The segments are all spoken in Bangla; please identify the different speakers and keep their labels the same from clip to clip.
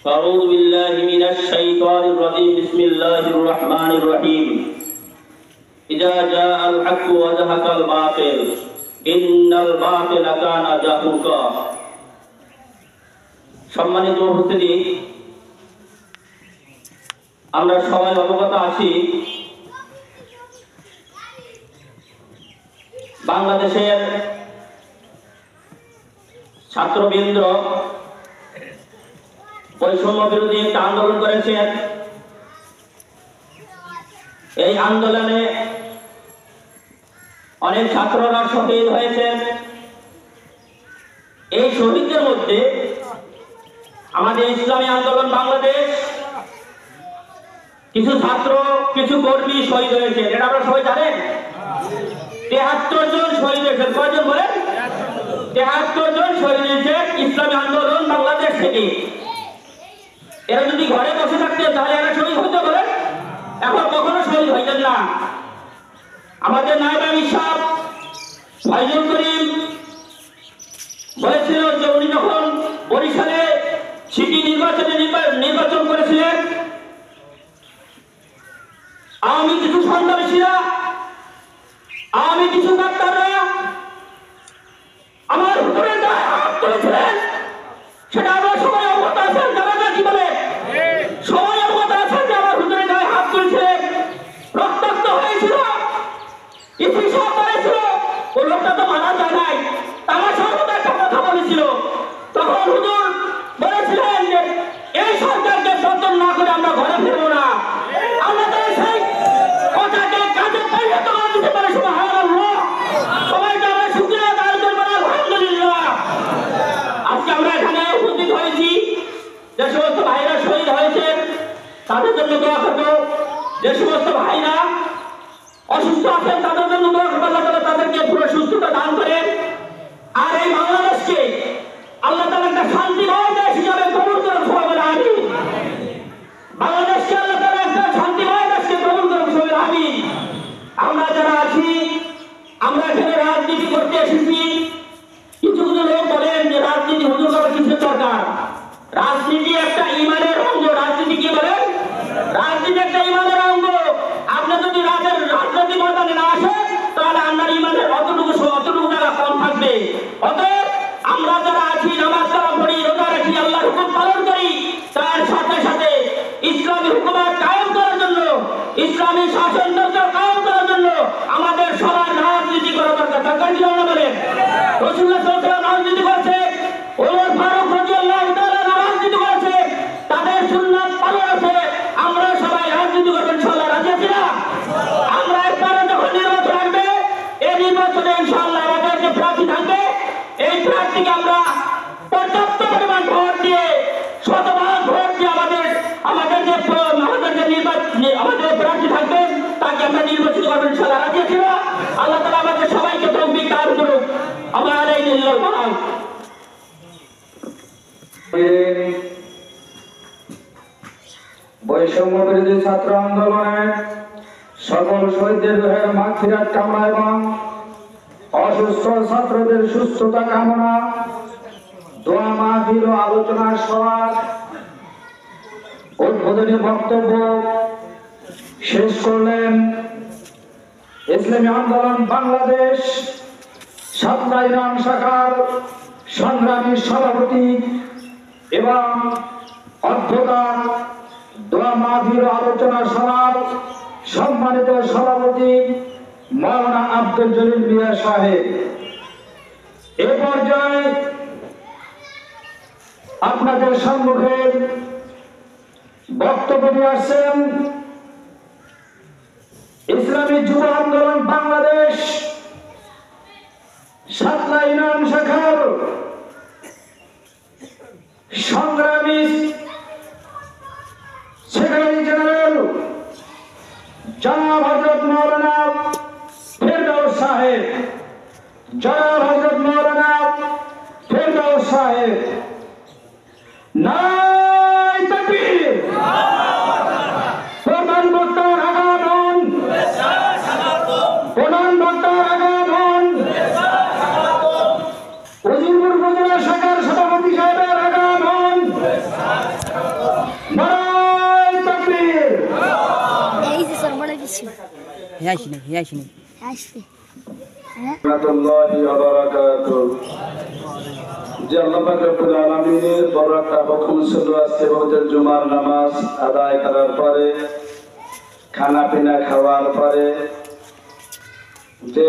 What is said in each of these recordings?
Speaker 1: أعوذ بالله من الشيطان الرجيم بسم الله الرحمن الرحيم إذا جاء الحق وزهق الباطل إن الباطل كان زهوقا সম্মানিত উপস্থিতি, আমরা সবাই অবগত আছি বাংলাদেশের ছাত্রবৃন্দ বৈষম্য বিরোধী একটা আন্দোলন করেছেন। এই আন্দোলনে অনেক ছাত্ররা শহীদ হয়েছেন। এই শহীদদের মধ্যে আমাদের ইসলামী আন্দোলন বাংলাদেশ কিছু ছাত্র, কিছু কর্মী শহীদ হয়েছেন। এটা আপনারা সবাই জানেন। 73 জন শহীদ হয়েছেন। কয়জন বলেন? 73 জন শহীদ হয়েছেন ইসলামী আন্দোলন বাংলাদেশ থেকে। এরা যদি ঘরে বসে থাকতেন তাহলে এরা শহীদ হতে বলেন, এখন কখনো শহীদ হইতেন না। আমাদের নায়েব আমির সাহেব ফয়জুল করিম বলেছিল যে উনি যখন বরিশালে সিটি নির্বাচন করেছিলেন, আওয়ামী কিছু সন্ত্রাসীরা, আওয়ামী কিছু ডাক্তাররা আমার হুজুরের গায়ে হাত তুলেছিলেন। সেটা আমরা সবাই অবগত আছেন। জানা কি বলে সবাই অবগত আছেন যে আমার হুজুরের গায়ে হাত তুলেছিলেন, রক্তাক্ত হয়েছিল, ইতিহাস করেছিল। ও লোকটা তো মারা যায় নাই, আমার সর্বদা একটা কথা বলেছিল। তখন হুজুর বলেছিলেন যে এই সরকারকে পতন না করে আমরা ঘরে ফিরবো না। আমরা তো সেই কথাকে কাজে পরিণত করে দিতে পারি। সুবহানাল্লাহ, সবাইকে আমরা শুকরিয়া আদায় করব। আলহামদুলিল্লাহ, আজকে আমরা এখানে উপস্থিত হয়েছি। যে সমস্ত ভাইরা শহীদ হয়েছেন তাদের জন্য দোয়া করবো। যে সমস্ত ভাইরা অসুস্থ আছেন তাদের জন্য দোয়া করবো। আল্লাহ তাআলা তাদেরকে পুরো সুস্থতা দান করেন। আর এই বাংলাদেশকে আল্লাহ তাআলা একটা শান্তিময় দেশ হিসাবে কবুল করেন। সবাই বলে আমিন। বাংলাদেশকে আল্লাহ তাআলা একটা শান্তিময় দেশকে কবুল করেন। সবাই বলে আমিন। আমরা যারা আছি, আমরা এখানে রাজনীতি করতে এসেছি। কিছু কিছু লোক বলেন যে রাজনীতি হুজুর করার কিসের দরকার? রাজনীতি একটা ইমানের অঙ্গ। রাজনীতি কি বলেন? রাজনীতি একটা ইমানের অঙ্গ। আপনি যদি রাজনীতি ময়দানে না আসেন তাহলে আপনার ইমানের অতটুকু জায়গা কম থাকবে। অতএব আমরা যারা আছি, নামাজ কালাম পড়ি, রোজা রাখি, আল্লাহর হুকুম পালন করি, তার সাথে সাথে ইসলামী হুকুমত কায়েম করার জন্য, ইসলামী শাসনতন্ত্র কায়েম করার জন্য আমাদের সবার রাজনীতি করা দরকার। দরকার কি না বলেন? রাসূলুল্লাহ সাল্লাল্লাহু আলাইহি ওয়াসাল্লাম রাজনীতি করেছে, ওমর ফারুক রাদিয়াল্লাহু তাআলা রাজনীতি করেছে, তাদের সুন্নাত পালন আছে। আমরা সবাই রাজনীতি করব ইনশাআল্লাহ। রাজি আছি না? আমরা একবারে যখন নির্বাচন আসবে, এই নির্বাচনে ইনশাআল্লাহ আমাদের যে প্রার্থী থাকবে, এই প্রার্থীকে আমরা পর্যাপ্ত পরিমাণ ভোট দিয়ে, শতভাগ ভোট দিয়ে আমাদের প্রার্থী থাকবে তাকে আমরা নির্বাচিত করবো ইনশাআল্লাহ। রাজি আছি না? আল্লাহ তাআলা আমাদের সবাইকে তৌফিক দান করুন। আমার এই নির্লভ বানাও।
Speaker 2: বৈষম্য বিরোধী ছাত্র আন্দোলনে সকল শহীদদের রুহের মাগফিরাত কামনা এবং অসুস্থ ছাত্রদের সুস্থতা কামনা, দোয়া মাহফিল ও আলোচনা সভা উদ্বোধনী বক্তব্য শেষ করলেন ইসলামী আন্দোলন বাংলাদেশ সাতলাই নাম শাখার সংগ্রামী সভাপতি এবং অধ্যক্ষ, দোয়া মাহফিল আলোচনা সভার সম্মানিত সভাপতি মাওলানা আব্দুল জলিল মিয়া সাহেব। এ পর্যায়ে আপনাদের সম্মুখে বক্তব্য নিয়ে আসছেন ইসলামী যুব আন্দোলন বাংলাদেশ সাতলাই নাম শাখার সংগ্রামী সেক্রেটারি জেনারেল জনাব হযরত মাওলানা ফেরদৌস সাহেব। জনাব হযরত মাওলানা ফেরদৌস সাহেব। নারায়ে তাকবীর। প্রধান বক্তার আগমন, প্রধান বক্তার আগমন, উজিরপুর উপজেলা শাখার সভাপতি সাহেবের আগমন,
Speaker 3: আসিনি
Speaker 2: রাহমাতুল্লাহি ওয়া বারাকাতুহু। যে আল্লাহ পাক রব্বুল আলামিনের বড় একটা হুকুম ছিল আজকে পবিত্র জুমার নামাজ আদায় করার পরে খানা পিনা খাওয়ার পরে যে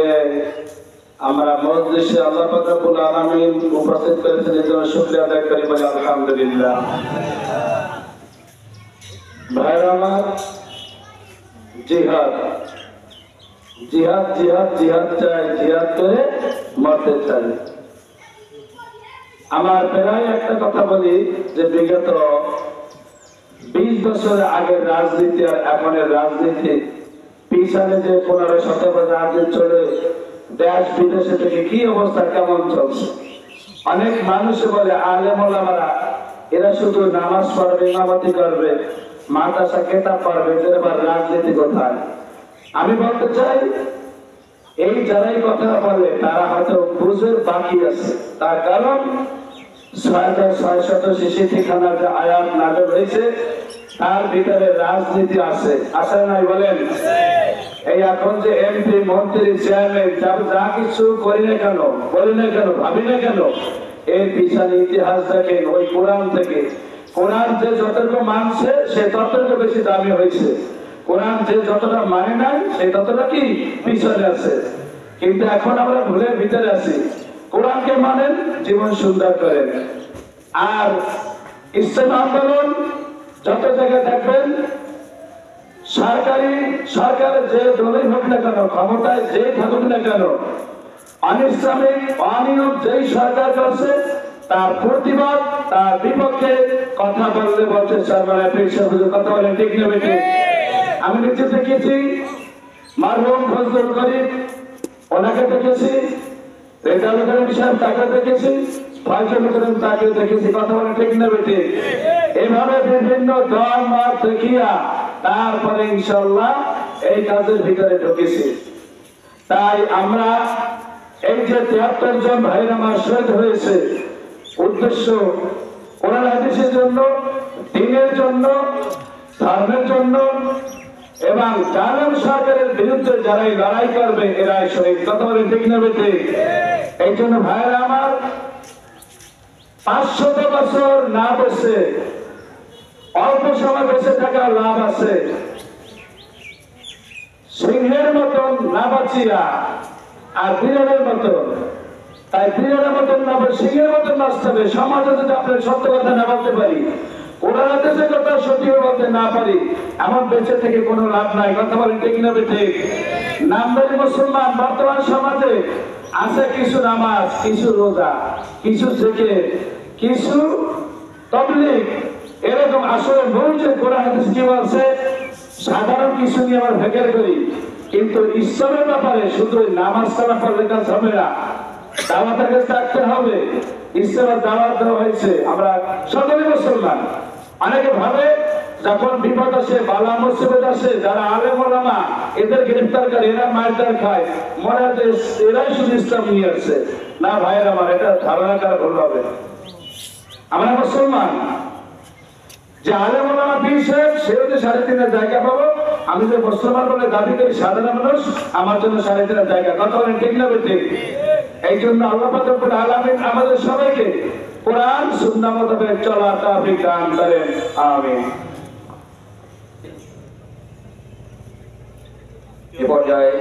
Speaker 2: আমরা মজলিসে আল্লাহ পাক রব্বুল আলামিন উপস্থিত করেছেন এর জন্য শুকরিয়া আদায় করি বলি আলহামদুলিল্লাহ। ভাইরা আমার, জিহাদ জিহাদ জিহাদ জিহাদ চাই, জিহাদ করে মরতে চাই। আমার প্রায় একটা কথা বলি যে বিগত 20 বছর আগের রাজনীতি আর এখনের রাজনীতি পিছনে যে 15-17 বছর রাজনীতি চলে দেশ বিদেশে থেকে কি অবস্থা কেমন চলছে। অনেক মানুষ বলে আলেম ওলামারা এরা শুধু নামাজ পড়বে, ইমামতি করবে, মাদ্রাসা কেতাব পড়বে, এবার রাজনীতি কোথায়? আমি বলতে চাই এই যারাই কথা বলে তারা হয়তো বুঝের বাকি আছে। তার কারণ 6686 খানার যে আয়াত নাযিল হয়েছে তার ভিতরে রাজনীতি আছে, আছে নাই বলেন? এই এখন যে এমপি মন্ত্রী চেয়ারম্যান যা কিছু করি না কেন, বলি না কেন, ভাবি না কেন, এর পিছনে ইতিহাস দেখেন। ওই কোরআন থেকে, কোরআন যে যতটুকু মানছে সে ততটুকু বেশি দামি হয়েছে, কোরআন যে যতটা মানে নাই সে ততটা কি পিছনে আছে। কিন্তু এখন আমরা ভুলের ভিতরে আছি। কোরআনকে মানেন, জীবন সুন্দর করেন। আর ইসলাম আন্দোলন যত জায়গায় দেখবেন, সরকারের যে দলই হোক না কেন, ক্ষমতায় যে থাকুক না কেন, অনিসলামিক অনিয়ম যেই সরকার করছে তার প্রতিবাদ, তার বিপক্ষে কথা বললে বলছে সরকারের পেশা হুজুর কথা বলে ঠিক নেবে ঠিক। আমি নিজে দেখেছি মারহুম ফজলুল করিম, ওনাকে দেখেছি, রেজাউল করিম সাহেব তাকে দেখেছি, ফয়জুল করিম তাকে দেখেছি, কথা বলে ঠিক নেবে ঠিক। এভাবে বিভিন্ন দল মত দেখিয়া তারপরে ইনশাআল্লাহ এই কাজের ভিতরে ঢুকেছি। তাই আমরা এই যে 73 জন ভাইরা আমার শহীদ হয়েছে, উদ্দেশ্য কোরআন হাদিসের জন্য, দ্বীনের জন্য, ধর্মের জন্য, এবং জালেম সরকারের বিরুদ্ধে যারাই লড়াই করবে এরাই শহীদ, কথা বলে ঠিক নেবে ঠিক। এই জন্য ভাইরা আমার 500 বছর না বেঁচে অল্প সময় বেঁচে থাকার লাভ আছে। সিংহের মতন না বাঁচিয়া আর বিড়ালের মতন, তাই বিড়ালের মতন না সিংহের মতন বাঁচতে হবে। সমাজে যদি আপনার সত্য কথা না বলতে পারি, কোরআন হাদিসের কথা সত্যি বলতে না পারি, এমন বেঁচে থেকে কোনো লাভ নাই, কথা বলেন ঠিক না ঠিক। নামদারি মুসলমান বর্তমান সমাজে আছে কিছু নামাজ, কিছু রোজা, কিছু থেকে কিছু তাবলীগ, এরকম আসলে মূল যে কোরআন হাদিস কি বলছে সাধারণ কিছু নিয়ে আমরা ভেকের করি। কিন্তু ইসলামের ব্যাপারে শুধু নামাজ কালাম পড়লে কাজ হবে না, দাওয়াতের কাছে থাকতে হবে। ইসলামের দাওয়াত দেওয়া হয়েছে, আমরা সকলে মুসলমান। অনেকে ভাবে যখন বিপদ আসে, বালা মুসিবত আসে, যারা আলেম ওলামা এদের গ্রেফতার করে, এরা মারধর খায়, মনে হয় এরাই শুধু ইসলাম নিয়ে আসছে। না ভাইয়ের আমার, এটা ধারণা করা ভুল হবে। আমরা মুসলমান, যে আলেম ওলামা পীর সাহেব সেও যে 3.5 জায়গা পাবো, আমি যে মুসলমান বলে দাবি করি সাধারণ মানুষ, আমার জন্য 3.5 জায়গা, কথা বলেন ঠিক না ঠিক। এই জন্য আল্লাহ পাক রব্বুল আলামিন আমাদের সবাইকে কোরআন সুন্নাহ মোতাবেক চলার তৌফিক দান করেন, আমিন। এই পর্যায়ে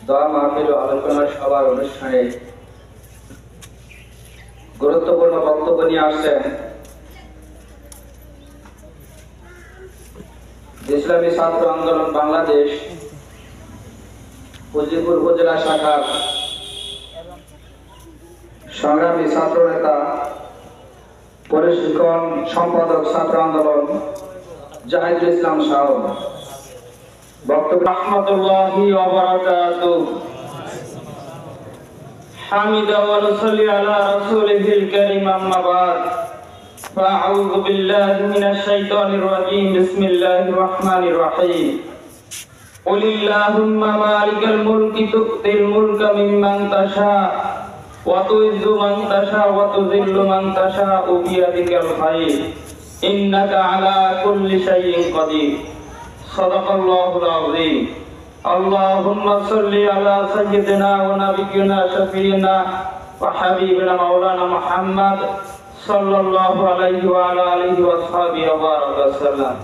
Speaker 2: দোয়া মাহফিল ও আলোচনা সভার অনুষ্ঠানে গুরুত্বপূর্ণ বক্তব্য নিয়ে আসছেন ইসলামী ছাত্র আন্দোলন বাংলাদেশ উজিরপুর উপজেলা শাখার সংগ্রামী ছাত্র নেতা, পরিশিক্ষণ সম্পাদক ছাত্র আন্দোলন জাহিদুল ইসলাম সাহেব। বক্তব্য রাহমাতুল্লাহি ওয়া বারাকাতুহু। حمد ونصلي على رسوله الكريم أما بعد فأعوذ بالله من الشيطان الرجيم بسم الله الرحمن الرحيم قل اللهم مالك الملك تؤتي الملك ممن تشاء وتعز من تشاء وتذل من تشاء بيدك الخير إنك على كل شيء قدير সাদাকাল্লাহুল আযীম। আল্লাহুম্মা সাল্লি আলা সাইয়্যিদিনা ওয়া নাবিয়্যিনা শাফিঈনা ওয়া হাবিবিনা মাওলানা মুহাম্মদ সাল্লাল্লাহু আলাইহি ওয়া আলা আলিহি ওয়া সাহবিহি ওয়া বারাকা সাল্লাম।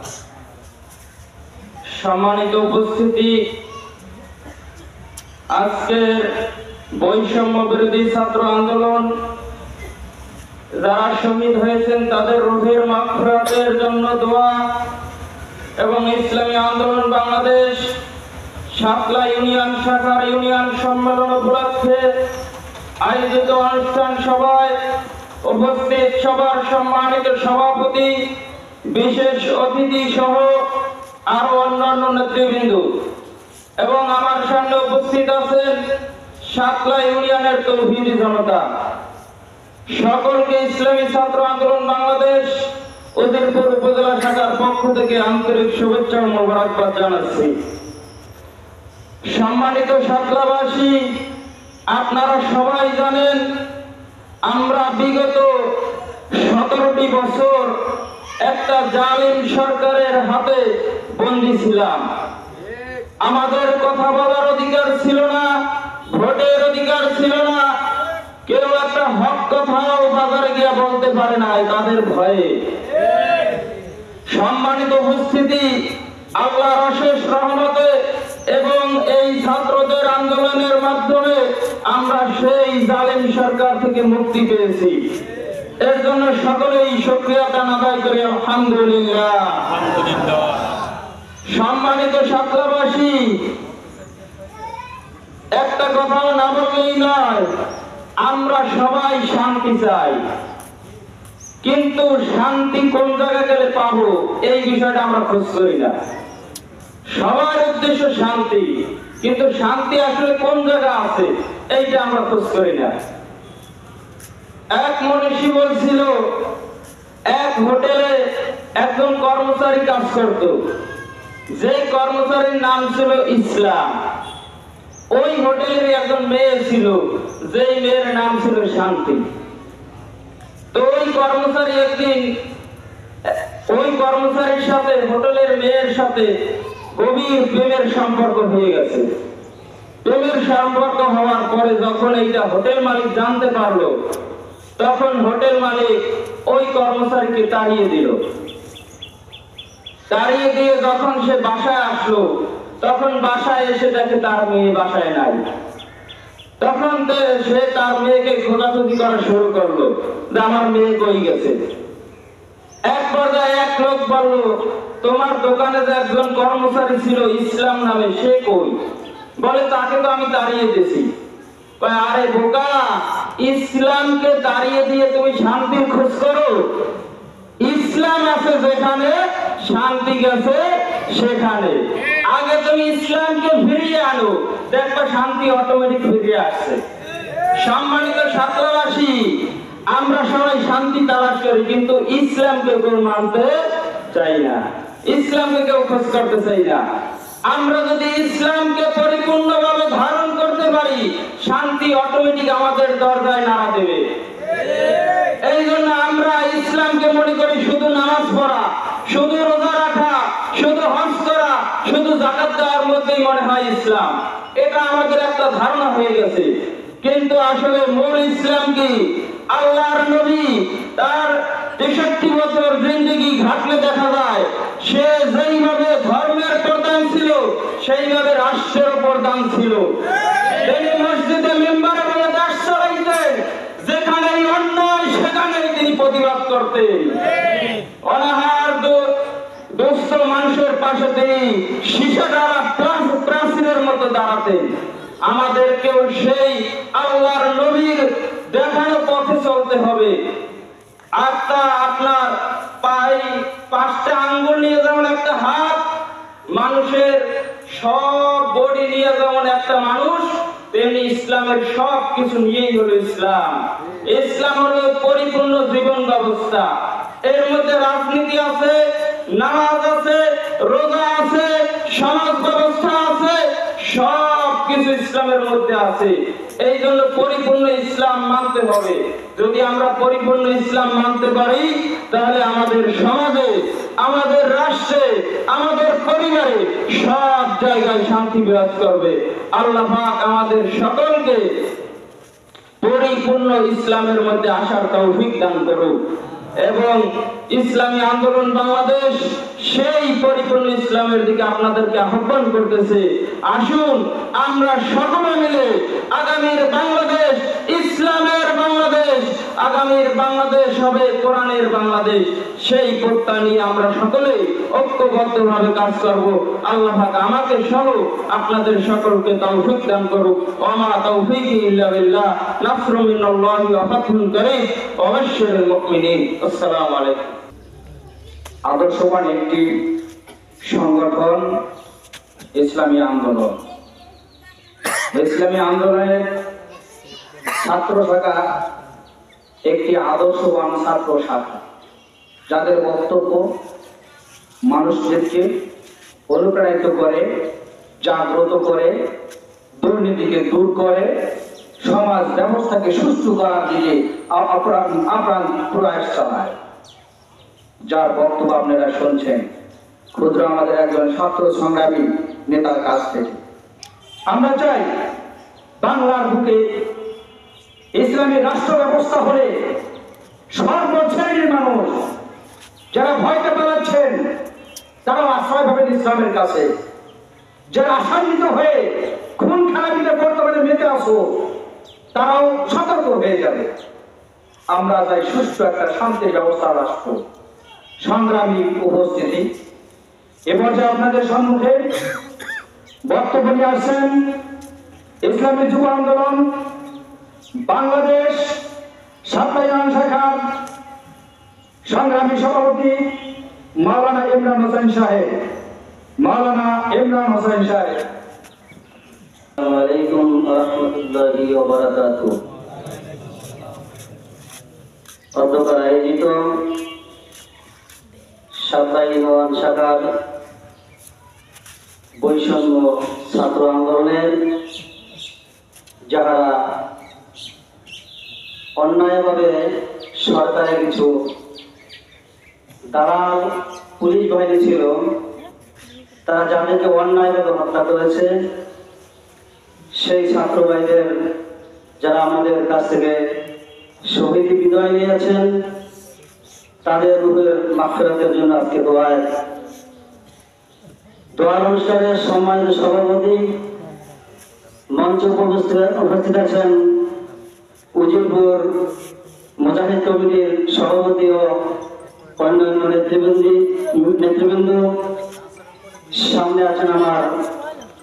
Speaker 2: সম্মানিত উপস্থিতি, আজকের বৈষম্য বিরোধী ছাত্র আন্দোলন যারা শহীদ হয়েছেন তাদের রূহের মাগফিরাতের জন্য দোয়া এবং ইসলামী আন্দোলন বাংলাদেশ সাতলা ইউনিয়ন শাখার ইউনিয়ন সম্মেলন উপলক্ষে আয়োজিত অনুষ্ঠান সভায় উপস্থিত সবার সম্মানিত সভাপতি, বিশেষ অতিথি সহ আরো অন্যান্য নেতৃবৃন্দ এবং আমার সামনে উপস্থিত আছেন সাতলা ইউনিয়নের তৌহিদি জনতা, সকলকে ইসলামী ছাত্র আন্দোলন বাংলাদেশ উজিরপুর উপজেলা শাখার পক্ষ থেকে আন্তরিক শুভেচ্ছা ও মোবারকবাদ জানাচ্ছি। সম্মানিত সাতলাবাসী, আপনারা সবাই জানেন আমরা বিগত 17টি বছর একটা জালিম সরকারের হাতে বন্দী ছিলাম। আমাদের কথা বলার অধিকার ছিল না, ভোটের অধিকার ছিল না, কেউ একটা হক কথাও বাজারে গিয়ে বলতে পারে না তাদের ভয়ে। সম্মানিত উপস্থিতি, আল্লাহর অশেষ রহমতে এবং এই ছাত্রদের আন্দোলনের মাধ্যমে আমরা সেই জালিম সরকার থেকে মুক্তি পেয়েছি। এর জন্য সকলেই শুকরিয়াটা আদায় করি আলহামদুলিল্লাহ। সম্মানিত সাতলাবাসী, একটা কথাও না বললেই নয়, আমরা সবাই শান্তি চাই, কিন্তু শান্তি কোন জায়গায় গেলে পাবো এই বিষয়টা আমরা খোঁজ করি না। সবার উদ্দেশ্য শান্তি, কিন্তু শান্তি আসলে কোন জায়গা আছে এইটা আমরা খোঁজ করি না। এক মনীষী বলছিল, এক হোটেলে একজন কর্মচারী কাজ করত, যে কর্মচারীর নাম ছিল ইসলাম। ওই হোটেলের একজন মেয়ে ছিল, যেই মেয়ের নাম ছিল শান্তি। তো ওই কর্মচারী একদিন ওই কর্মচারীর সাথে হোটেলের মেয়ের সাথে গভীর প্রেমের সম্পর্ক হয়ে গেছে। প্রেমের সম্পর্ক হওয়ার পরে যখন এইটা হোটেল মালিক জানতে পারলো, তখন হোটেল মালিক ওই কর্মচারীকে তাড়িয়ে দিল। তাড়িয়ে দিয়ে যখন সে বাসায় আসলো, তখন বাসায় এসে দেখে তার মেয়ে বাসায় নাই। তখন সে তার মেয়েকে খোঁজাখুঁজি করা শুরু করলো যে আমার মেয়ে কই গেছে। এক পর্যায়ে এক লোক বলল, তোমার দোকানে যে একজন কর্মচারী ছিল ইসলাম নামে, সে কই? বলে, তাকে তো আমি তাড়িয়ে দিয়েছি। আরে বোকা, ইসলামকে তাড়িয়ে দিয়ে তুমি শান্তির খোঁজ করো? ইসলাম আছে যেখানে, শান্তি গেছে সেখানে। আগে তুমি ইসলামকে ফিরিয়ে আনো, দেখবা শান্তি অটোমেটিক ফিরে আসছে। সম্মানিত সাতলাবাসী, আমরা সবাই শান্তি তালাশ করি, কিন্তু ইসলামকে কেউ মানতে চাই না, ইসলামকে কেউ খোঁজ করতে চাই না। আমরা যদি ইসলামকে পরিপূর্ণভাবে ধারণ করতে পারি, শান্তি অটোমেটিক আমাদের দরজায় নাড়া দেবে। এই জন্য আমরা ইসলামকে মনে করি শুধু নামাজ পড়া, শুধু রোজা রাখা, শুধু হজ করা, শুধু যাকাত দেওয়ার মধ্যেই মনে হয় ইসলাম। এটা আমাদের একটা ধারণা হয়ে গেছে, কিন্তু আসলে মূল ইসলাম কি? আল্লাহর নবী তার 63 বছর জিন্দেগি ঘাটলে দেখা যায় সে যেইভাবে ধর্মের প্রধান ছিল, সেইভাবে রাষ্ট্রের প্রধান ছিল। তিনি মসজিদে মেম্বারে বলে দেশ চালাইতেন, যেখানেই অন্যায় সেখানেই তিনি প্রতিবাদ করতেন। অনাহার দুস্থ মানুষের পাশে তিনি সীসা দ্বারা প্রাচীরের মতো দাঁড়াতেন। আমাদেরকেও সেই আল্লাহর নবীর দেখানো পথে চলতে হবে। আপনার পায়ে 5টা আঙ্গুল নিয়ে যেমন একটা হাত, মানুষের সব বডি নিয়ে যেমন একটা মানুষ, তেমনি ইসলামের সব কিছু নিয়েই হলো ইসলাম। ইসলাম হলো পরিপূর্ণ জীবন ব্যবস্থা। এর মধ্যে রাজনীতি আছে, নামাজ আছে, রোজা আছে, সমাজ ব্যবস্থা আছে, সব কিছু সবকিছু ইসলামের মধ্যে আছে। এই জন্য পরিপূর্ণ ইসলাম মানতে হবে। যদি আমরা পরিপূর্ণ ইসলাম মানতে পারি, তাহলে আমাদের সমাজে, আমাদের রাষ্ট্রে, আমাদের পরিবারে সব জায়গায় শান্তি বিরাজ করবে। আল্লাহ পাক আমাদের সকলকে পরিপূর্ণ ইসলামের মধ্যে আসার তৌফিক দান করুক এবং ইসলামী আন্দোলন বাংলাদেশ সেই পরিপূর্ণ ইসলামের দিকে আপনাদেরকে আহ্বান করতেছে। আসুন আমরা সকলে মিলে আগামীর বাংলাদেশ ইসলামের বাংলাদেশ, আগামীর বাংলাদেশ হবে কোরআনের বাংলাদেশ, সেই প্রত্যয় নিয়ে আমরা সকলে ঐক্যবদ্ধভাবে কাজ করব। আল্লাহ পাক আমাকে সহ আপনাদের সকলকে তৌফিক দান করুক। ওয়া তৌফিকি ইল্লা বিল্লাহ। নাসরুম মিনাল্লাহি ওয়া ফাতহুন কারীম ওয়া বাশশিরিল মুমিনিন। আসসালামু আলাইকুম।
Speaker 3: আদর্শবান একটি সংগঠন ইসলামী আন্দোলন। ইসলামী আন্দোলনের ছাত্র শাখা একটি আদর্শবান ছাত্র শাখা, যাদের বক্তব্য মানুষদেরকে অনুপ্রাণিত করে, জাগ্রত করে, দুর্নীতিকে দূর করে, সমাজ ব্যবস্থাকে সুস্থ করার দিকে আপ্রাণ প্রয়াস চালায়। যার বক্তব্য আপনারা শুনছেন ক্ষুদ্র আমাদের একজন ছাত্র সংগ্রামী নেতার কাছ থেকে। আমরা চাই বাংলার বুকে ইসলামী রাষ্ট্র ব্যবস্থা হলে সর্বশ্রেণীর মানুষ যারা ভয়তে পালাচ্ছেন তারাও আশ্রয় পাবেন ইসলামের কাছে। যারা আশান্বিত হয়ে খুন খারাপিতে বর্তমানে মেতে আসো তারাও সতর্ক হয়ে যাবে। আমরা চাই সুষ্ঠু একটা শান্তির ব্যবস্থা রাষ্ট্র। সংগ্রামী উপস্থিতি, এ পর্যায়ে আপনাদের সম্মুখে বক্তব্য নিয়ে আসছেন ইসলামী যুব আন্দোলন বাংলাদেশ সাপ্তাহিক শাখার সংগ্রামী সভাপতি মাওলানা ইমরান হোসেন সাহেব। মাওলানা ইমরান হোসেন সাহেব।
Speaker 1: আসসালামু আলাইকুম ওয়া রাহমাতুল্লাহি ওয়া বারাকাতুহু। অধ্যক্ষের আয়োজিত সাপ্তাহিক শাখার বৈষম্য ছাত্র আন্দোলনের যারা অন্যায়ভাবে সরকারের কিছু দালাল পুলিশ বাহিনী ছিল, তারা যাদেরকে অন্যায়ভাবে হত্যা করেছে, সেই ছাত্র ভাইদের যারা আমাদের কাছ থেকে শহীদ বিদায় নিয়েছেন, তাদের রূপের মাগফিরাতের জন্য আজকে দোয়ার অনুষ্ঠানের সম্মানিত সভাপতি মঞ্চে উপস্থিত আছেন উজিরপুর মুজাহিদ কমিটির সভাপতি ও অন্যান্য নেতৃবৃন্দ। সামনে আছেন আমার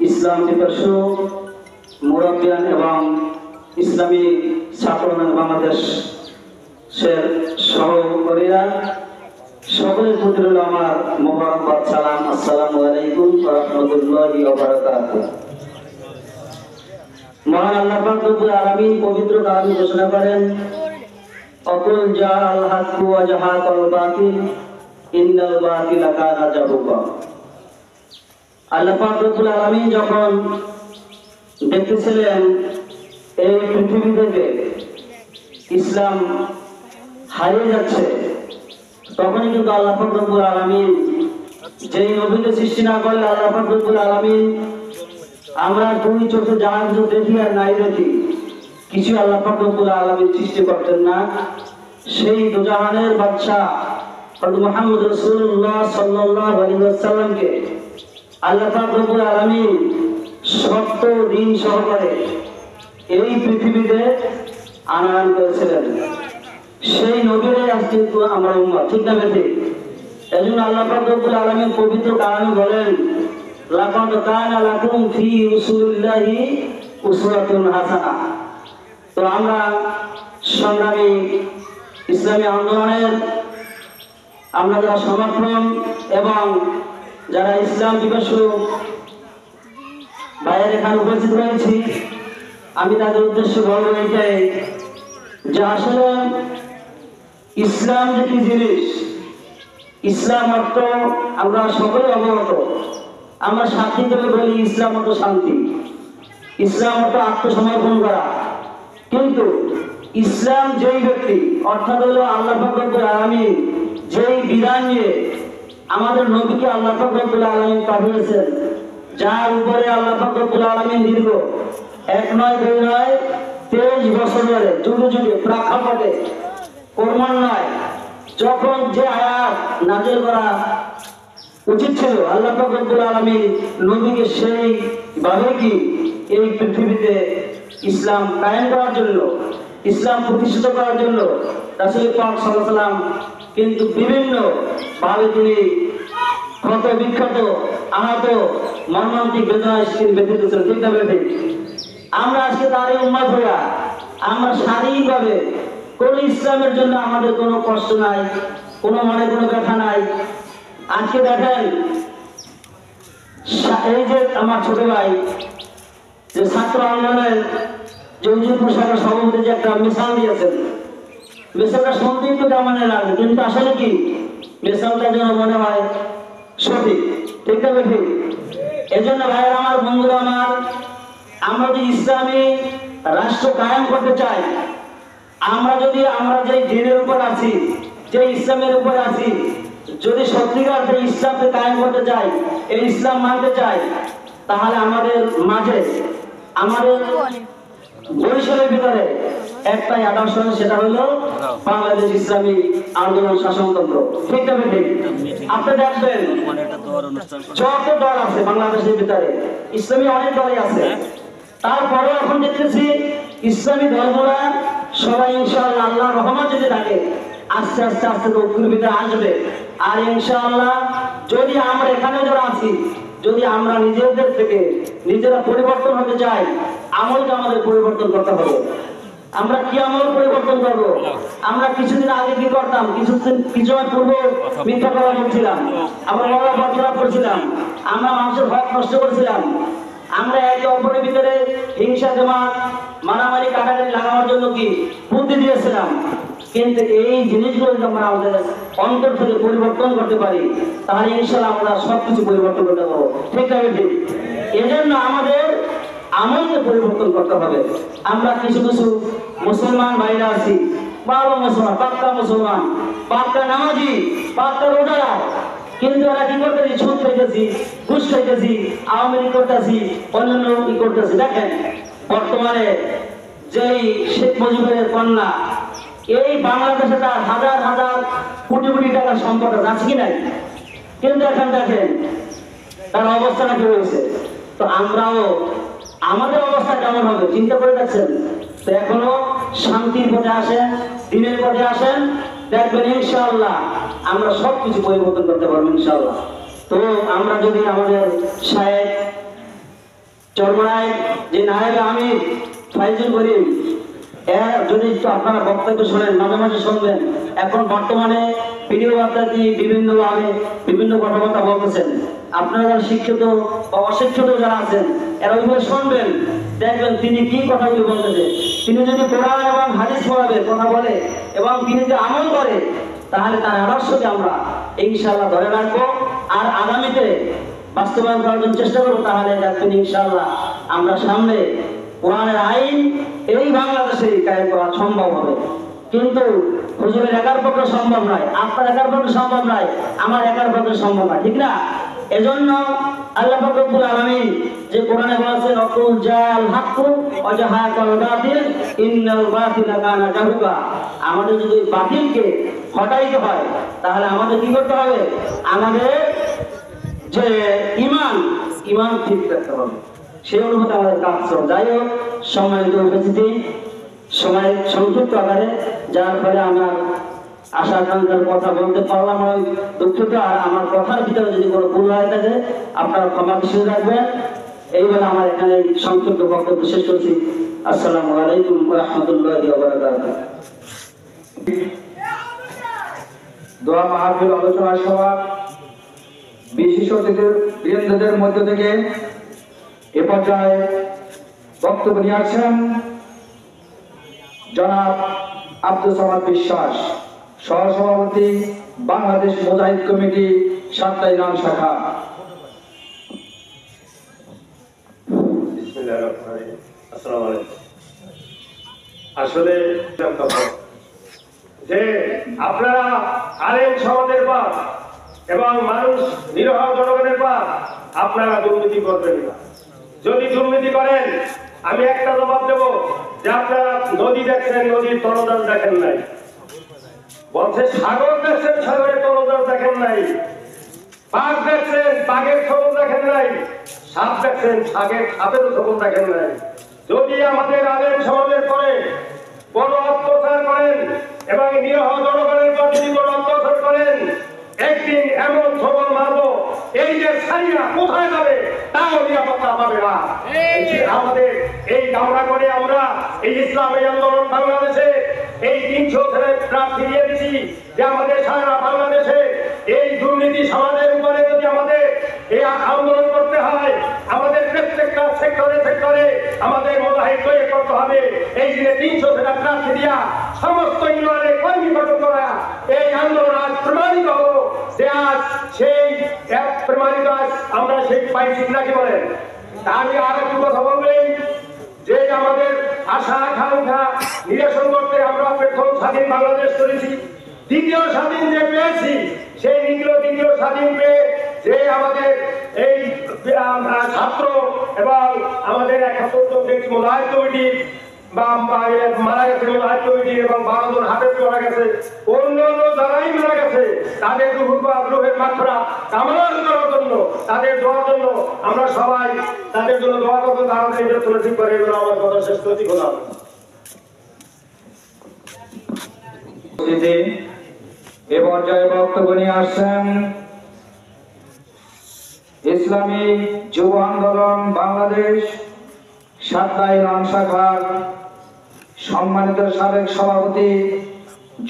Speaker 1: ইসলাম পিপাসু মুরব্বিয়ান এবং ইসলামী ছাত্র বাংলাদেশের সহকর্মীরা, সকলের প্রতি রইল আমার মোবারকবাদ সালাম। আসসালামু আলাইকুম ওয়া রাহমাতুল্লাহি ওয়া বারাকাতুহু। মহান আল্লাহ পাক রব্বুল আলামিন পবিত্র কালামে ঘোষণা করেন, অকুল জাআল হাক্কু ওয়া জাহাকাল বাতিল ইন্নাল বাতিলা কানা যাহুকা। আল্লাহ পাক রব্বুল আলামিন যখন দেখতেছিলেন এই পৃথিবী থেকে ইসলাম হারিয়ে যাচ্ছে, তখনই কিন্তু আল্লাহ পাক রব্বুল আলামিন যেই নবীকে সৃষ্টি না করলে আল্লাহ পাক রব্বুল আলামিন আমরা দুই চোখে যা কিছু দেখি আর নাই দেখি কিছু আল্লাহ পাক রব্বুল আলামিন সৃষ্টি করতেন না। সেই দুজাহানের বাদশাহ হযরত মুহাম্মদ রাসূলুল্লাহ সাল্লাল্লাহু আলাইহি ওয়াসাল্লামকে আল্লাহ পাক রব্বুল আলামিন সত্য দিন সহকারে এই পৃথিবীতে আনয়ন করেছিলেন। সেই নবীরাই আজকে আমরা উম্মত, ঠিক না বেঠিক? এজন্য আল্লাহ পাক রব্বুল আলামিন পবিত্র কালামে বলেন, লাকাদ কানা লাকুম ফি রাসূলিল্লাহি উসওয়াতুন হাসানাহ। তো আমরা সংগ্রামী ইসলামী আন্দোলনের আমরা যারা সমর্থন এবং যারা ইসলাম পিপাসু ভাইয়ের এখানে উপস্থিত রয়েছি, আমি তাদের উদ্দেশ্যে বলবো এইটাই যে আসলে ইসলাম যে কি জিনিস, ইসলাম অর্থ আমরা সকলে অবগত। আমরা শান্তি করে বলি ইসলাম অর্থ শান্তি, ইসলাম অর্থ আত্মসমর্পণ করা। কিন্তু ইসলাম যেই ব্যক্তি অর্থাৎ হলো আল্লাহ পাক রব্বুল আলামিন যেই বিধান নিয়ে আমাদের নবীকে আল্লাহ পাক রব্বুল আলামিন পাঠিয়েছেন, যার উপরে আল্লাহ পাক রব্বুল আলামিন দীর্ঘ 1 নয় 2 নয় 23 বছর ধরে যুগে যুগে প্রেক্ষাপটে ক্রমান্বয়ে যখন যে আয়াত নাযিল করা উচিত ছিল, আল্লাহ পাক রব্বুল আলামিন নবীকে সেই ভাবে কি এই পৃথিবীতে ইসলাম কায়েম করার জন্য, ইসলাম প্রতিষ্ঠিত করার জন্য রাসূল পাক সাল্লাল্লাহু আলাইহি ওয়াসাল্লাম কিন্তু বিভিন্ন ভাবে তিনি ক্ষত বিক্ষত আহত মর্মান্তিক বেদনায় তিনি ব্যথিত ছিলেন। ঠিক না বেঠিক? আমরা আজকে তারই উম্মত হইয়া আমরা শারীরিকভাবে কোন ইসলামের জন্য আমাদের কোনো কষ্ট নাই, কোনো মনে কোনো ব্যথা নাই। আজকে দেখেন এই যে আমার ছোট ভাই যে ছাত্র আন্দোলনের যে উজিরপুর শাখার সভাপতি যে একটা মিসাল দিয়েছেন, মিসালটা শুনতেই তো কেমন লাগে, কিন্তু আসলে কি মিসালটা যেন মনে হয় সঠিক। ঠিক না বেঠিক? এই জন্য ভাইয়ের আমার, বন্ধুরা আমার, আমরা যদি ইসলামী রাষ্ট্র কায়েম করতে চাই, আমরা যে দিনের উপর আছি, যে ইসলামের উপর আছি, যদি সত্যিকার যে ইসলামকে কায়েম করতে চাই, এই ইসলাম মানতে চাই, তাহলে আমাদের মাঝে আমাদের বরিশালের ভিতরে একটাই আদর্শ, সেটা হলো বাংলাদেশ ইসলামী আন্দোলন শাসনতন্ত্র। ঠিক না ঠিক? আপনি দেখবেন যত দল আছে বাংলাদেশের ভিতরে, ইসলামী অনেক দলই আছে, তারপরেও এখন দেখতেছি ইসলামী দলগুলা সবাই ইনশাআল্লাহ আল্লাহর রহমত যদি থাকে আস্তে আস্তে আস্তে ঐক্যের ভিতরে আসবে। আর ইনশাআল্লাহ যদি আমরা এখানে যারা আছি, যদি আমরা নিজেদের থেকে নিজেরা পরিবর্তন হতে চাই, আমলটা আমাদের পরিবর্তন করতে হবে। আমরা কি আমল পরিবর্তন করবো? আমরা কিছুদিন আগে কি করতাম, কিছু পূর্ব মিথ্যা কথা বলছিলাম, আমরা মরা বরখেলাপ করছিলাম, আমরা মানুষের ভয় নষ্ট করছিলাম, আমরা একে অপরের ভিতরে হিংসা জমাত মারামারি কাটাকাটি লাগানোর জন্য কি বুদ্ধি দিয়েছিলাম। কিন্তু এই জিনিসগুলো যদি আমরা আমাদের অন্তর থেকে পরিবর্তন করতে পারি, তাহলে ইনশাআল্লাহ আমরা সবকিছু পরিবর্তন করতে পারবো। ঠিক আছে ঠিক? এজন্য আমাদের আমলকে পরিবর্তন করতে হবে। আমরা কিছু কিছু মুসলমান ভাইরা আছি, বাবা মুসলমান, পাক্কা মুসলমান, পাক্কা নামাজি, পাক্কা রোজাদার, কিন্তু এরা কি করতেছি, সুদ খাইতেছি, ঘুষ খাইতেছি, আওয়ামী লীগ করতেছি, অন্যান্য কি করতেছি। দেখেন বর্তমানে যেই শেখ মুজিবের কন্যা, এই বাংলাদেশে তার হাজার হাজার কোটি কোটি টাকার সম্পদ আছে কি নাই, কিন্তু এখন দেখেন তার অবস্থাটা কি হয়েছে। তো আমরাও আমাদের অবস্থা কেমন হবে চিন্তা করে দেখছেন। তো এখনো শান্তির পথে আসেন, দিনের পথে আসেন, দেখবেন ইনশাআল্লাহ আমরা সবকিছু পরিবর্তন করতে পারবো ইনশাআল্লাহ। তো আমরা যদি আমাদের সাহেব চরমরায় যে নায়েব আমির ফাইজুল করিম, এর যদি একটু আপনারা বক্তব্য শোনেন, মাঝে মাঝে শুনবেন, এখন বর্তমানে ভিডিও বার্তা দিয়ে বিভিন্ন কথাবার্তা বলতেছেন। আপনারা যারা শিক্ষিত বা অশিক্ষিত যারা আছেন, এরা ওইভাবে শুনবেন, দেখবেন তিনি কি কথাগুলি বলতেছে। তিনি যদি কোরআন এবং হাদিস পড়াবে কথা বলে এবং তিনি যদি আমল করে, তাহলে তার আদর্শকে আমরা ইনশাআল্লাহ ধরে রাখবো আর আগামীতে বাস্তবায়ন করার জন্য চেষ্টা করবো। তাহলে দেখবেন ইনশাআল্লাহ আমরা সামনে কোরআনের আইন এই বাংলাদেশে কায়েম করা সম্ভব হবে। কিন্তু হুজুরের একার পক্ষে সম্ভব নয়, আপনার একার পক্ষে সম্ভব নয়, আমার একার পক্ষে সম্ভব নয়, ঠিক না? এজন্য আল্লাহ পাক রব্বুল আলামিন যে কোরআনে বলেছেন অকুল জাল হাক্কু ওয়া জাহাকাল বাতিল ইন্নাল বাতিলা কানা জাহুকা, আমাদের যদি বাতিলকে হটাইতে হয় তাহলে আমাদের কি করতে হবে? আমাদের যে ঈমান ঠিক রাখতে হবে, সেই অনুভূতি আমাদের কাজ করতে। যাই হোক, সম্মানিত উপস্থিতি, সময় সংক্ষিপ্ত আকারে, যার ফলে আমার আশা আকাঙ্ক্ষার কথা বলতে পারলাম আমি দুঃখিত। আর আমার কথার ভিতরে যদি কোনো ভুল হয়ে থাকে আপনারা ক্ষমা দৃষ্টিতে রাখবেন। এই বলে আমার এখানে সংক্ষিপ্ত বক্তব্য শেষ করছি। আসসালামু আলাইকুম ওয়া রাহমাতুল্লাহি ওয়া বারাকাতুহু।
Speaker 2: দোয়া মাহফিল আলোচনা সভা বিশিষ্ট অতিথিবৃন্দদের মধ্য থেকে এ পর্যায়ে বক্তব্য নিয়ে আসছেন জনাব আব্দুল সামাদ বিশ্বাস, সহসভাপতি বাংলাদেশ মুজাহিদ কমিটি সাতটাইগান শাখা।
Speaker 4: আসসালামু আলাইকুম। আসলে যে আপনারা আলেম সমাজের পাশ এবং মানুষ নিরহ জনগণের পাশ আপনারা দুর্নীতি করবেন না। যদি দুর্নীতি করেন আমি একটা জবাব দেব যে আপনারা নদী দেখছেন, নদীর তলদেশ দেখেন নাই। বলছে সাগর দেখছেন, সাগরের তলদেশ দেখেন নাই। বাঘ দেখছেন, বাঘের খবর দেখেন নাই। সাপ দেখছেন, সাপেরও খবর দেখেন নাই। যদি আমাদের আলেম সমাজের পরে বড় অত্যাচার করেন এবং নিরহ জনগণের প্রতি বড় অত্যাচার করেন, একদিন এমন খবর মারবো এই যে সাইয়া কোথায় যাবে তাও নিরাপত্তা পাবে না। আমাদের এই কামনা করে আমরা এই ইসলামী আন্দোলন বাংলাদেশে এই 300 ছেলে প্রার্থী দিয়ে দিচ্ছি যে আমাদের সারা বাংলাদেশে এই দুর্নীতি সমাজের উপরে যদি আমাদের এই আন্দোলন করতে হয়, আমাদের প্রত্যেকটা সেক্টরে আমাদের মোতায়েন করতে হবে। এই দিনে 300 ছেলে প্রার্থী দিয়া সমস্ত ইউনিয়নের কর্মী গঠন করা এই আন্দোলন আজ প্রমাণিত হলো যে আজ সেই প্রমাণিত আজ আমরা সেই পাইছি নাকি বলেন। আমি আর একটু কথা বলবেন যে আমাদের আশা আকাঙ্ক্ষা নিরসন করতে আমরা প্রথম স্বাধীন বাংলাদেশ করেছি, দ্বিতীয় স্বাধীন যে পেয়েছি সেই দ্বিতীয় স্বাধীন পেয়ে যে আমাদের এই ছাত্র এবং আমাদের 71 মোলায়েত কমিটি মারা গেছে, মোলায়েত কমিটি এবং 12 জন হাফেজ মারা গেছে, অন্য যারাই মারা গেছে তাদের রুহের মাগফিরাত কামনা করার জন্য, তাদের দোয়ার জন্য আমরা সবাই তাদের জন্য দোয়া করব। তারা নির্বাচন ঠিক করে এগুলো আমার কথা শেষ করছি। খোদা
Speaker 2: এ পর্যায়ে বক্তব্য নিয়ে আসছেন ইসলামী যুব আন্দোলন বাংলাদেশ সাতলাইন শাখার সম্মানিত সাবেক সভাপতি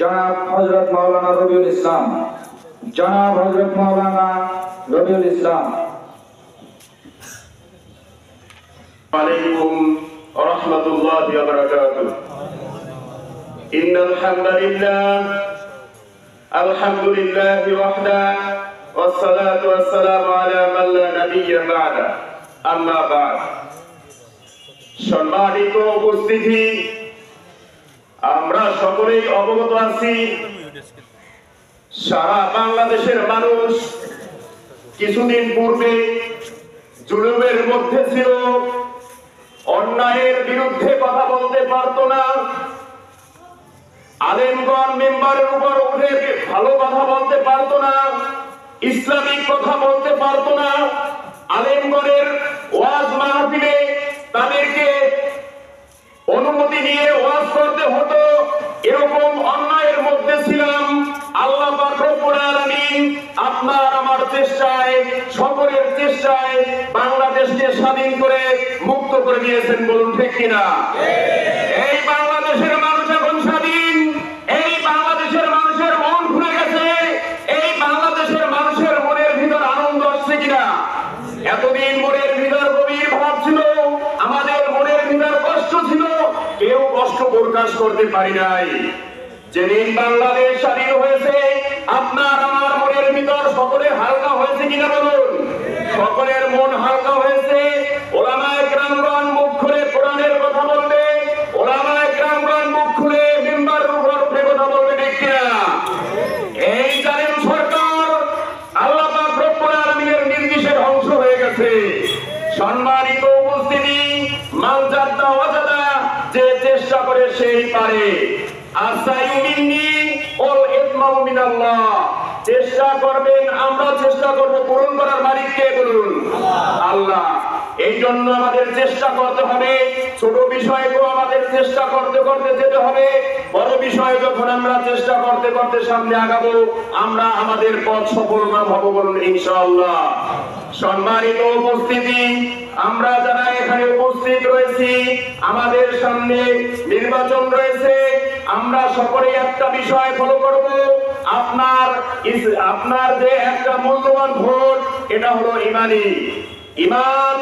Speaker 2: জনাব হযরত মাওলানা রবিউল ইসলাম। জনাব হযরত মাওলানা রবিউল ইসলাম।
Speaker 4: আলাইকুম ওয়া রাহমাতুল্লাহি ওয়া বারাকাতুহু। ইন্নাল হামদালিল্লাহ আলহামদুলিল্লাহি ওয়াহদা ওয়াস সালাতু ওয়াস সালামু আলা মান লা নাবিয়্যা বা'দা। আম্মা বা'দ। সম্মানিত উপস্থিতি, আমরা সকলেই অবগত আছি সারা বাংলাদেশের মানুষ কিছুদিন পূর্বে জুলুমের মধ্যে ছিল, অন্যায়ের বিরুদ্ধে কথা বলতে পারতো না। আলেমগণ মেম্বারের উপর উঠে ভালো কথা বলতে পারতো না, ইসলামিক কথা বলতে পারতো না। আলেমগণের ওয়াজ মাহফিলে তাদেরকে অনুমতি নিয়ে ওয়াজ করতে হতো। এরকম অন্যায়ের মধ্যে ছিলাম। আল্লাহ পাক রব্বুল আলামিন আপনার আমার চেষ্টায়, সকলের চেষ্টায় বাংলাদেশকে স্বাধীন করে মুক্ত করে দিয়েছেন। বলুন ঠিক কিনা? এই বাংলাদেশের মানুষ এখন স্বাধীন। এই বাংলাদেশের মানুষের মন ঘুরে গেছে। এই বাংলাদেশের মানুষের মনের ভিতর আনন্দ আসছে কিনা? এতদিন মনের ভিতর গভীর ভাব ছিল, আমাদের মনের ভিতর কষ্ট ছিল, কেউ কষ্ট প্রকাশ করতে পারি নাই। যেদিন বাংলাদেশ স্বাধীন হয়েছে আপনার আমার মনের ভিতর সকলে হালকা হয়েছে কিনা বলুন? সকলের মন হালকা হয়েছে। ওলামায়ে কেরামগণ মুখ খুলে কোরআনের কথা বলবে, ওলামায়ে কেরামগণ মুখ খুলে মিম্বারের উপর উঠে কথা বলবে, ঠিক কিনা? এই জালেম সরকার আল্লাহ পাক রব্বুল আলামিনের নির্দেশে ধ্বংস হয়ে গেছে। সম্মানিত উপস্থিতি, মান জাদ্দা ওয়াজাদা, যে চেষ্টা করে সেই পারে। চেষ্টা করবেন, আমরা চেষ্টা করব, পূরণ করার মালিক কে বলুন? আল্লাহ। এই জন্য আমাদের চেষ্টা করতে হবে। ছোট বিষয়কেও আমাদের চেষ্টা করতে করতে যেতে হবে। বড় বিষয় যখন আমরা চেষ্টা করতে করতে সামনে আগাবো, আমরা আমাদের পথ সফল না হব, বলুন ইনশাআল্লাহ। সম্মানিত উপস্থিতি, আমরা যারা এখানে উপস্থিত রয়েছি, আমাদের সামনে নির্বাচন রয়েছে। আমরা সকলে একটা বিষয় ফলো করব। আপনার যে একটা মূল্যবান ভোট, এটা হলো ইমানি। ইমান,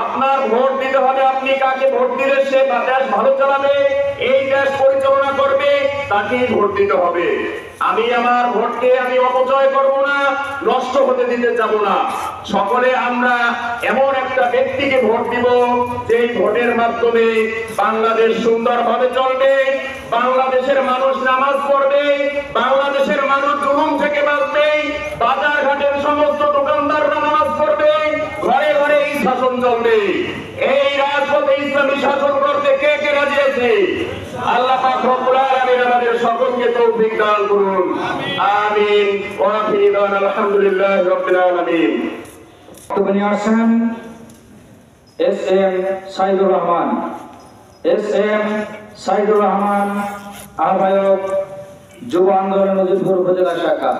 Speaker 4: আপনার ভোট দিতে হবে। আপনি কাকে ভোট দিলে সে দেশ ভালো চালাবে, এই দেশ পরিচালনা করবে, তাকেই ভোট দিতে হবে। আমি আমার ভোটকে আমি অপচয় করব না, নষ্ট হতে দিতে যাব না। সকলে আমরা এমন একটা ব্যক্তিকে ভোট দিব যে ভোটের মাধ্যমে বাংলাদেশ সুন্দরভাবে চলবে, বাংলাদেশের মানুষ নামাজ পড়বে, বাংলাদেশের মানুষ জুলুম থেকে বাঁচবে, বাজার ঘাটের সমস্ত দোকানদাররা নামাজ পড়বে, ঘরে ঘরে এই শাসন চলবে। এই রাজপথে ইসলামী শাসন করতে কে কে রাজি আছে? আল্লাহ পাক রব্বুল আলামিন আমাদের সকলকে তৌফিক দান করুন। আমিন। ওয়া আখিরু দাওয়ানা আলহামদুলিল্লাহি রাব্বিল আলামিন।
Speaker 2: বক্তব্য নিয়ে আসেন S M Saidur Rahman. S M Saidur Rahman, আহ্বায়ক, যুব আন্দোলন নজিরপুর উপজেলা শাখা।